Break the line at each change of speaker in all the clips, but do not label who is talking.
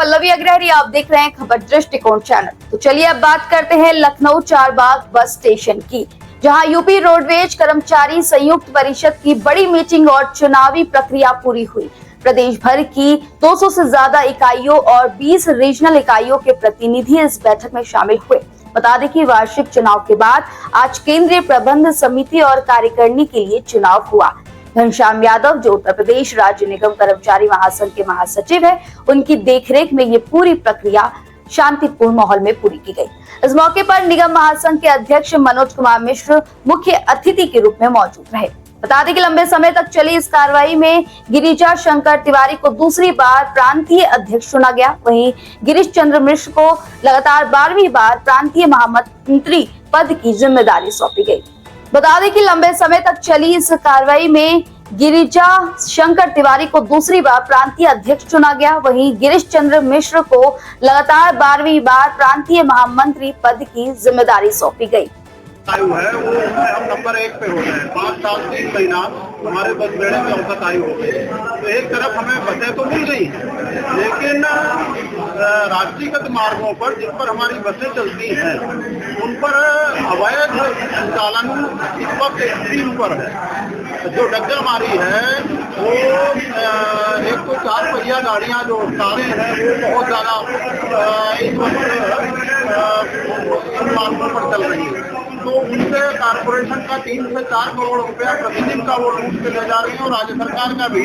पल्लवी अग्रहरी, आप देख रहे हैं खबर दृष्टिकोण चैनल। तो चलिए अब बात करते हैं लखनऊ चारबाग बस स्टेशन की, जहां यूपी रोडवेज कर्मचारी संयुक्त परिषद की बड़ी मीटिंग और चुनावी प्रक्रिया पूरी हुई। प्रदेश भर की 200 से ज्यादा इकाइयों और 20 रीजनल इकाइयों के प्रतिनिधि इस बैठक में शामिल हुए। बता दें कि वार्षिक चुनाव के बाद आज केंद्रीय प्रबंध समिति और कार्यकारिणी के लिए चुनाव हुआ। घनश्याम यादव, जो उत्तर प्रदेश राज्य निगम कर्मचारी महासंघ के महासचिव है, उनकी देखरेख में ये पूरी प्रक्रिया शांतिपूर्ण माहौल में पूरी की गई। इस मौके पर निगम महासंघ के अध्यक्ष मनोज कुमार मिश्र मुख्य अतिथि के रूप में मौजूद रहे। बता दें कि लंबे समय तक चली इस कार्रवाई में गिरिजा शंकर तिवारी को दूसरी बार प्रांतीय अध्यक्ष चुना गया। वहीं गिरीश चंद्र मिश्र को लगातार 12वीं बार प्रांतीय महामंत्री पद की जिम्मेदारी सौंपी गई। बता दें कि लंबे समय तक चली इस कार्रवाई में गिरिजा शंकर तिवारी को दूसरी बार प्रांतीय अध्यक्ष चुना गया। वहीं गिरीश चंद्र मिश्र को लगातार 12वीं बार प्रांतीय महामंत्री पद की जिम्मेदारी सौंपी गई।
आयु है वो हम नंबर 1 पे हो गए। 5 साल 3 महीना हमारे बस बेड़े में औसत आयु हो गई। तो एक तरफ हमें बसें तो मिल गई, लेकिन राष्ट्रीयगत मार्गों पर जिन पर हमारी बसें चलती हैं उन पर अवैध संचालन इस वक्त एक्सट्रीम पर है। जो डग्गरमारी है वो एक तो 4 पहिया गाड़ियां जो कारें हैं वो बहुत ज्यादा इस वक्त इन मार्गों पर चल रही है। तो उनसे कारपोरेशन का 3 से 4 करोड़ रुपया प्रतिदिन का वो लूट के ले जा रही है और राज्य सरकार का भी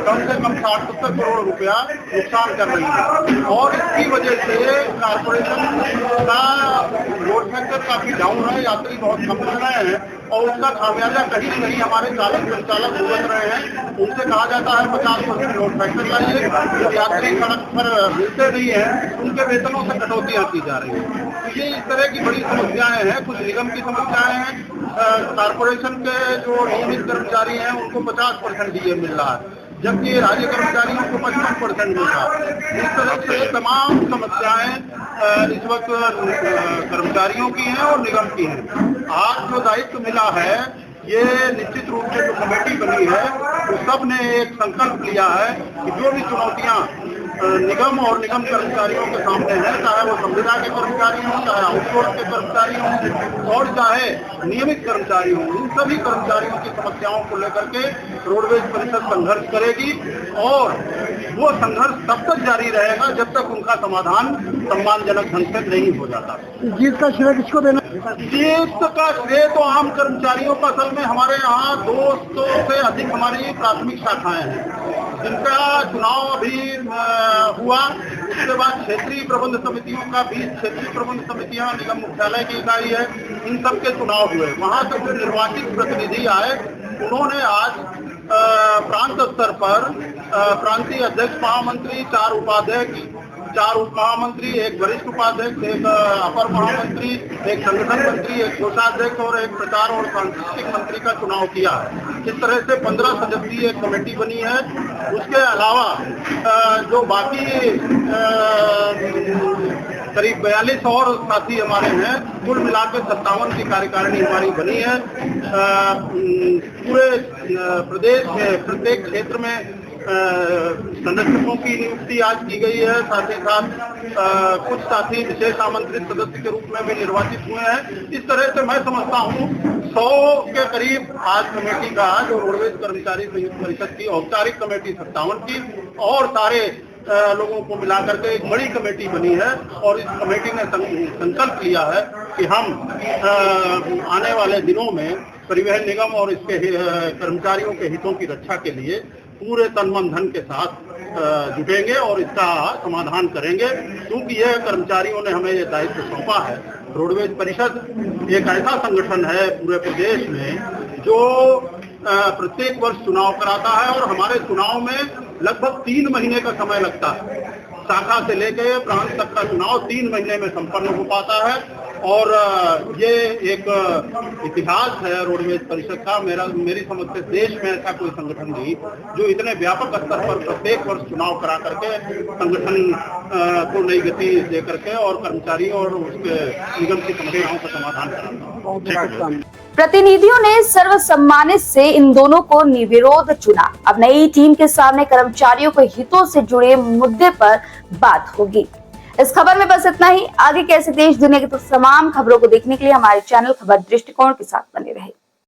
कम से कम 60-70 करोड़ रुपया नुकसान कर रही है। और इसकी वजह से कारपोरेशन का लोड फैक्टर काफी डाउन है, यात्री बहुत कम मिल रहे हैं और उसका खामियाजा कहीं न कहीं हमारे चालक संचालक भुगत रहे हैं। उनसे कहा जाता है 50% लोड फैक्टर लाइए, जब यात्री सड़क पर मिलते नहीं है उनके वेतनों से कटौतियां की जा रही है। तो ये इस तरह की बड़ी समस्याएं हैं। कुछ निगम की समस्याएं हैं। कारपोरेशन के जो नियमित कर्मचारी हैं उनको 50% डीए मिल रहा है, जबकि राज्य कर्मचारियों को 55% मिल रहा है। इस तरह से तमाम समस्याएं इस वक्त कर्मचारियों की हैं और निगम की हैं। आज जो दायित्व मिला है, ये निश्चित रूप से जो कमेटी बनी है तो सब ने एक संकल्प लिया है कि जो भी चुनौतियां निगम और निगम कर्मचारियों के सामने है, चाहे वो संविदा के कर्मचारी हों, चाहे आउटसोर्स के कर्मचारी हों और चाहे नियमित कर्मचारी हों, इन सभी कर्मचारियों की समस्याओं को लेकर के रोडवेज परिषद संघर्ष करेगी और वो संघर्ष तब तक जारी रहेगा जब तक उनका समाधान सम्मानजनक ढंग से नहीं हो जाता।
जीत का श्रेय किसको देना?
जीत का श्रेय तो आम कर्मचारियों का। असल में हमारे यहाँ 200 से अधिक हमारी प्राथमिक शाखाएं हैं जिनका चुनाव अभी हुआ। उसके बाद क्षेत्रीय प्रबंध समितियों का 20 क्षेत्रीय प्रबंध समितियां निगम मुख्यालय की इकाई है, इन सब के चुनाव हुए। वहां से जो निर्वाचित प्रतिनिधि आए उन्होंने आज प्रांत स्तर पर प्रांतीय अध्यक्ष महामंत्री, 4 उपाध्यक्ष, 4 उप महामंत्री, एक वरिष्ठ उपाध्यक्ष, एक अपर महामंत्री, एक संगठन मंत्री, एक कोषाध्यक्ष और एक प्रचार और सांस्कृतिक मंत्री का चुनाव किया है। इस तरह से 15 सदस्यीय एक कमेटी बनी है। उसके अलावा जो बाकी करीब 42 और साथी हमारे हैं, कुल मिलाकर 57 की कार्यकारिणी हमारी बनी है। पूरे प्रदेश में प्रत्येक क्षेत्र में संरक्षकों की नियुक्ति आज की गई है। साथ ही साथ कुछ साथी विशेष आमंत्रित सदस्य के रूप में भी निर्वाचित हुए हैं। इस तरह से मैं समझता हूँ 100 के करीब आज कमेटी का, जो रोडवेज कर्मचारी संयुक्त परिषद की औपचारिक कमेटी 57 की और सारे लोगों को मिलाकर के एक बड़ी कमेटी बनी है और इस कमेटी ने संकल्प लिया है कि हम आने वाले दिनों में परिवहन निगम और इसके कर्मचारियों के हितों की रक्षा के लिए पूरे तन मन धन के साथ जुटेंगे और इसका समाधान करेंगे। क्योंकि यह कर्मचारियों ने हमें ये दायित्व सौंपा है। रोडवेज परिषद एक ऐसा संगठन है पूरे प्रदेश में जो प्रत्येक वर्ष चुनाव कराता है और हमारे चुनाव में लगभग 3 महीने का समय लगता है। शाखा से लेकर प्रांत तक का चुनाव 3 महीने में संपन्न हो पाता है और ये एक इतिहास है रोडवेज परिषद का। मेरी समझ से देश में ऐसा कोई संगठन नहीं जो इतने व्यापक स्तर पर प्रत्येक वर्ष चुनाव करा करके संगठन को नई गति दे करके और कर्मचारी और उसके निगम की समस्याओं का समाधान कराता है।
प्रतिनिधियों ने सर्वसम्मानित से इन दोनों को निर्विरोध चुना। अब नई टीम के सामने कर्मचारियों के हितों से जुड़े मुद्दे पर बात होगी। इस खबर में बस इतना ही। आगे कैसे देश दुनिया की तमाम खबरों को देखने के लिए हमारे चैनल खबर दृष्टिकोण के साथ बने रहे।